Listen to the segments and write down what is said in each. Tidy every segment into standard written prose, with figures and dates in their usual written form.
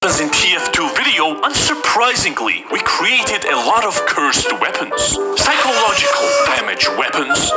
In TF2 video, unsurprisingly, we created a lot of cursed weapons. Psychological damage weapons.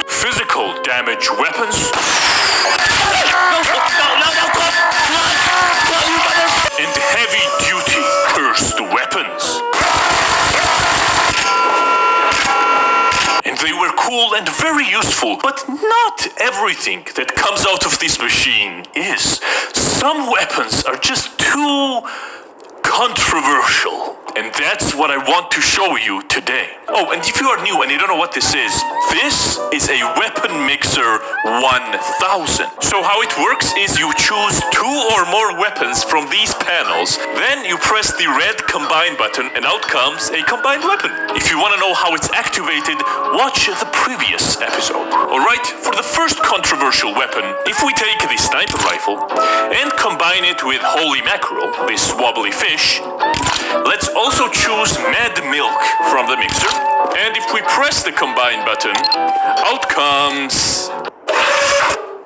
Physical damage weapons. And heavy-duty cursed weapons. And they were cool and very useful, but not everything that comes out of this machine is. Some weapons are just too controversial. And that's what I want to show you today. Oh, and if you are new and you don't know what this is a Weapon Mixer 1000. So how it works is you choose 2 or more weapons from these panels, then you press the red combine button and out comes a combined weapon. If you want to know how it's activated, watch the previous episode. Alright, for the first controversial weapon, if we take the sniper rifle and combine it with holy mackerel, this wobbly fish, let's also choose Mad Milk from the mixer, and if we press the combine button, out comes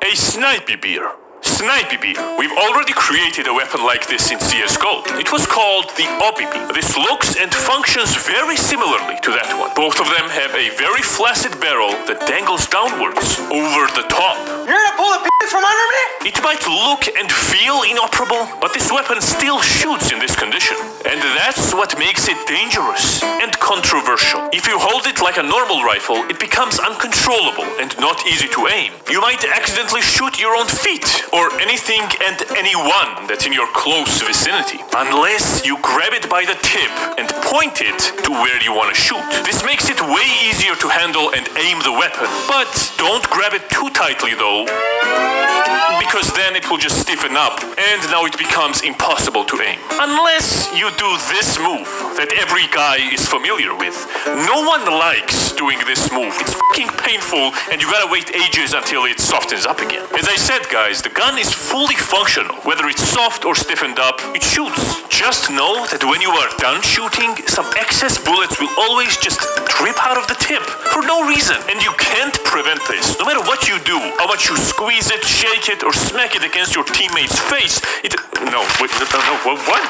a Snipey Beer. Snipey Beer. We've already created a weapon like this in CSGO. It was called the OBB. This looks and functions very similarly to that one. Both of them have a very flaccid barrel that dangles downwards over the top. You're gonna pull the p***s from under me? It might look and feel inoperable, but this weapon still shoots in this condition. And that's what makes it dangerous and controversial. If you hold it like a normal rifle, it becomes uncontrollable and not easy to aim. You might accidentally shoot your own feet or anything and anyone that's in your close vicinity, unless you grab it by the tip and point it to where you want to shoot. This makes it way easier to handle and aim the weapon, but don't grab it too tightly though, because then it will just stiffen up and now it becomes impossible to aim. Unless you do this move that every guy is familiar with. No one likes doing this move. It's fucking painful and you gotta wait ages until it softens up again. As I said guys, the gun is fully functional. Whether it's soft or stiffened up, it shoots. Just know that when you are done shooting, some excess bullets will always just drip out of the tip for no reason. And you can't prevent this. No matter what you do, how much you squeeze it, shake it, or smack it against your teammate's face,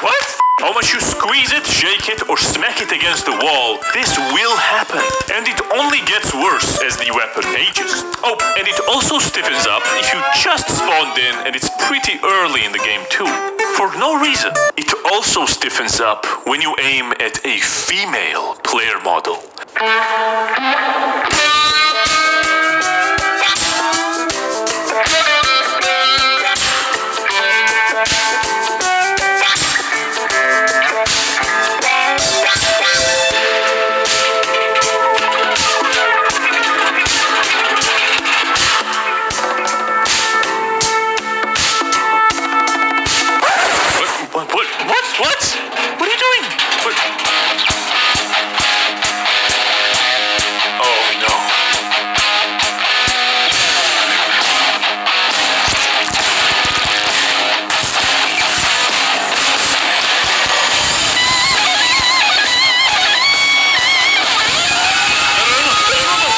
what? How much you squeeze it, shake it, or smack it against the wall, this will happen. And it only gets worse as the weapon ages. Oh, and it also stiffens up if you just spawned in and it's pretty early in the game too. For no reason. It also stiffens up when you aim at a female player model. What? What are you doing? What? Oh no.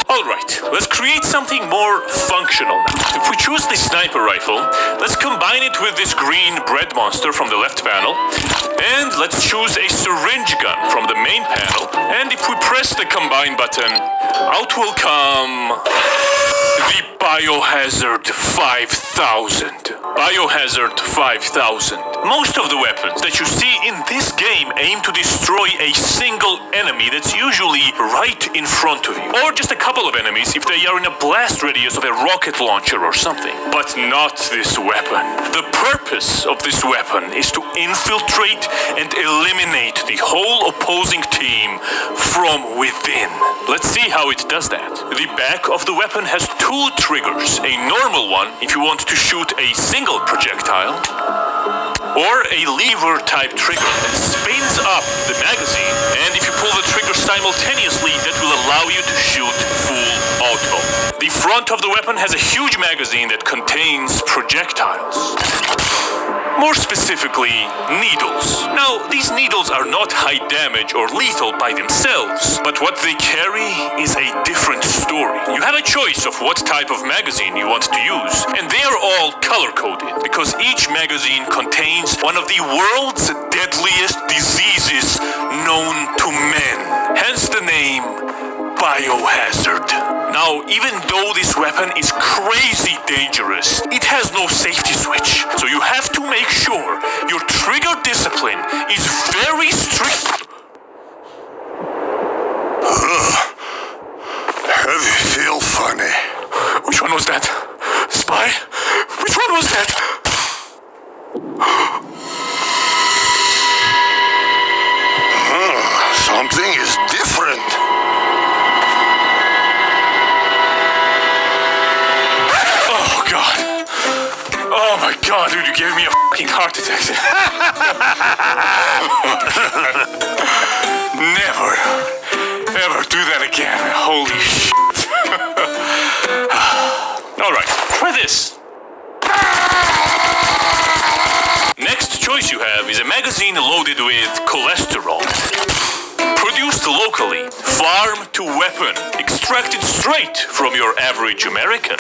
Alright, let's create something more functional now. If we choose the sniper rifle, let's combine it with this green bread monster from the left panel. And let's choose a syringe gun from the main panel. And if we press the combine button, out will come the Biohazard 5000. Biohazard 5000. Most of the weapons that you see in this game aim to destroy a single enemy that's usually right in front of you. Or just a couple of enemies if they are in a blast radius of a rocket launcher or something. But not this weapon. The purpose of this weapon is to infiltrate and eliminate the whole opposing team from within. Let's see how it does that. The back of the weapon has 2 triggers. A normal one if you want to shoot a single projectile, or a lever type trigger that spins up the magazine, and if you pull the trigger simultaneously, that will allow you to shoot full auto. The front of the weapon has a huge magazine that contains projectiles. More specifically, needles. Now, these needles are not high damage or lethal by themselves, but what they carry is a different story. You have a choice of what type of magazine you want to use, and they are all color-coded because each magazine contains one of the world's deadliest diseases known to men. Hence the name Biohazard. Now, even though this weapon is crazy dangerous, it has no safety switch. So you have to make sure your trigger discipline is very strict. Heavy feel funny. Which one was that? Spy? Which one was that? Something is different. Oh, God. Oh, my God, dude, you gave me a fucking heart attack. Never, ever do that again. Holy shit. All right, try this. Next choice you have is a magazine loaded with cholesterol. Produced locally, farm to weapon, extracted straight from your average American.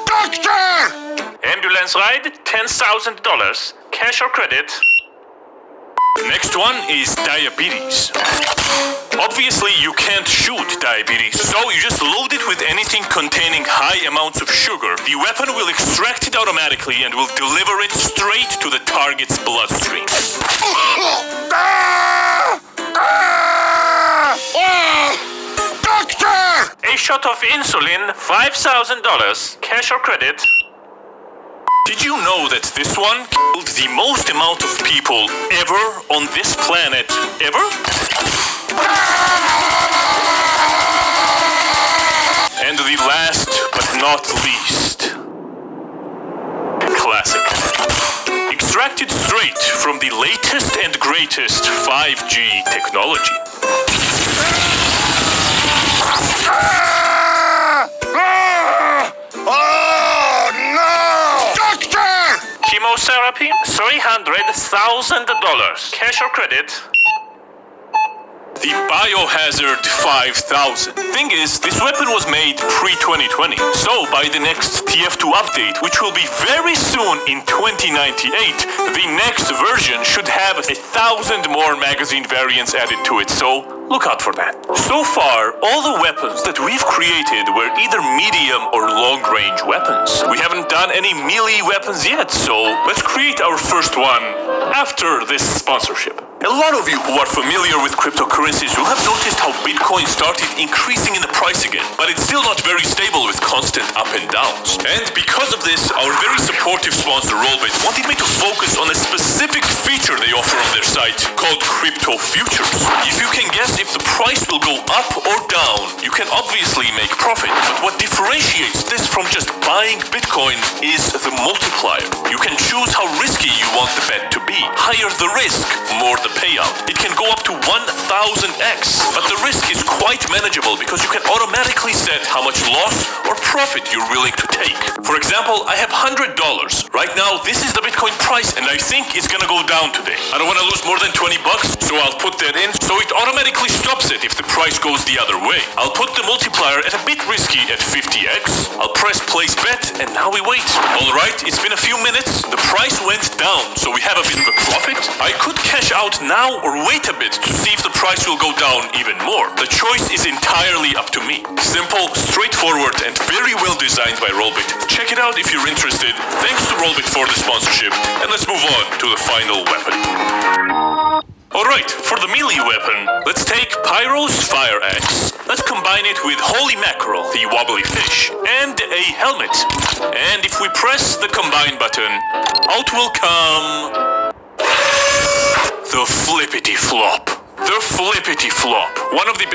Doctor! Ambulance ride, $10,000. Cash or credit? Next one is diabetes. Obviously, you can't shoot diabetes, so you just load it with anything containing high amounts of sugar. The weapon will extract it automatically and will deliver it straight to the target's bloodstream. Doctor! A shot of insulin, $5,000. Cash or credit? Did you know that this one killed the most amount of people ever on this planet ever? And the last but not least, classic. Extracted straight from the latest and greatest 5G technology. Chemotherapy, $300,000. Cash or credit? The Biohazard 5000. Thing is, this weapon was made pre-2020. So, by the next TF2 update, which will be very soon in 2098, the next version should have 1,000 more magazine variants added to it. So, look out for that. So far, all the weapons that we've created were either medium or long-range weapons. We haven't done any melee weapons yet, so let's create our first one after this sponsorship. A lot of you who are familiar with cryptocurrencies will have noticed how Bitcoin started increasing in the price again, but it's still not very stable with constant up and downs. And because of this, our very supportive sponsor Rollbit wanted me to focus on a specific feature they offer on their site called Crypto Futures. If you can guess if the price will go up or down, you can obviously make profit. But what differentiates this from just buying Bitcoin is the multiplier. You can choose how risky you want the bet to be. Higher the risk, more the payout. It can go up to 1000x, but the risk is quite manageable because you can automatically set how much loss or profit you're willing to take. For example, I have $100. Right now, this is the Bitcoin price, and I think it's gonna go down today. I don't want to lose more than $20, so I'll put that in, so it automatically stops it if the price goes the other way. I'll put the multiplier at a bit risky at 50x. I'll press place bet, and now we wait. Alright, it's been a few minutes. The price went down, so we have a bit of a profit. I could cash out now or wait a bit to see if the price will go down even more. The choice is entirely up to me. Simple, straightforward, and very well designed by Rollbit. Check it out if you're interested. Thanks to Rollbit for the sponsorship, and let's move on to the final weapon. Alright, for the melee weapon, let's take Pyro's fire axe. Let's combine it with Holy Mackerel, the wobbly fish, and a helmet. And if we press the combine button, out will come the flippity flop. The flippity flop. One of the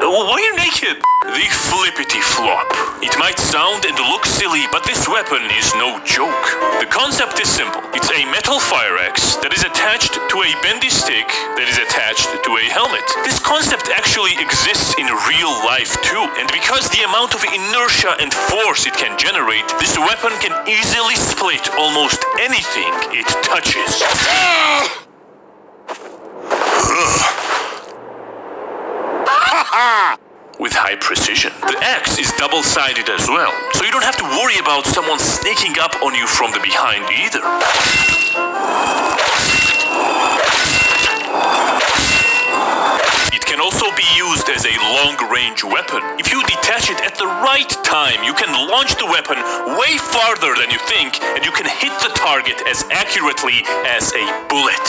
Why are you naked? The flippity flop. It might sound and look silly, but this weapon is no joke. The concept is simple. It's a metal fire axe that is attached to a bendy stick that is attached to a helmet. This concept actually exists in real life too, and because the amount of inertia and force it can generate, this weapon can easily split almost anything it touches. With high precision. The axe is double-sided as well, so you don't have to worry about someone sneaking up on you from the behind either. It can also be used as a long-range weapon. If you detach it at the right time, you can launch the weapon way farther than you think, and you can hit the target as accurately as a bullet.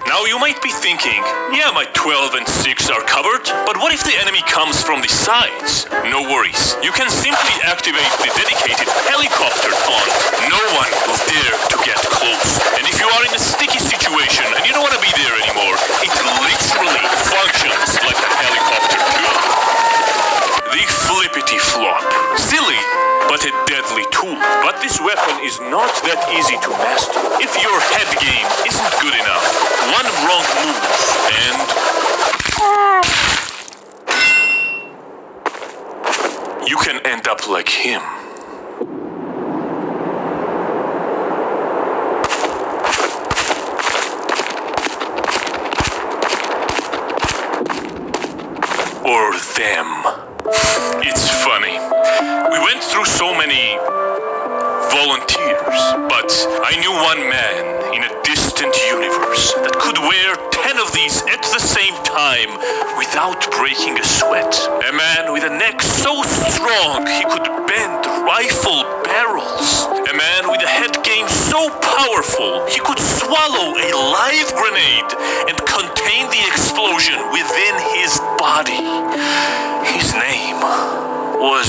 Now you might be thinking, yeah, my 12 and 6 are covered, but what if the enemy comes from the sides? No worries. You can simply activate the dedicated helicopter on. No one will dare to get close. And if you are in a sticky situation and you don't want to be there anymore, it literally functions like a helicopter too. The flippity flop. Silly, but a deadly tool. But this weapon is not that easy to master. If your head game isn't good enough, one wrong move and you can end up like him. Or them. It's funny. We went through so many volunteers, but I knew one man in a distant universe that could wear 10 of these at the same time without breaking a sweat. A man with a neck so strong he could bend rifle barrels. A man with a head game so powerful he could swallow a live grenade and contain the explosion within his body. His name was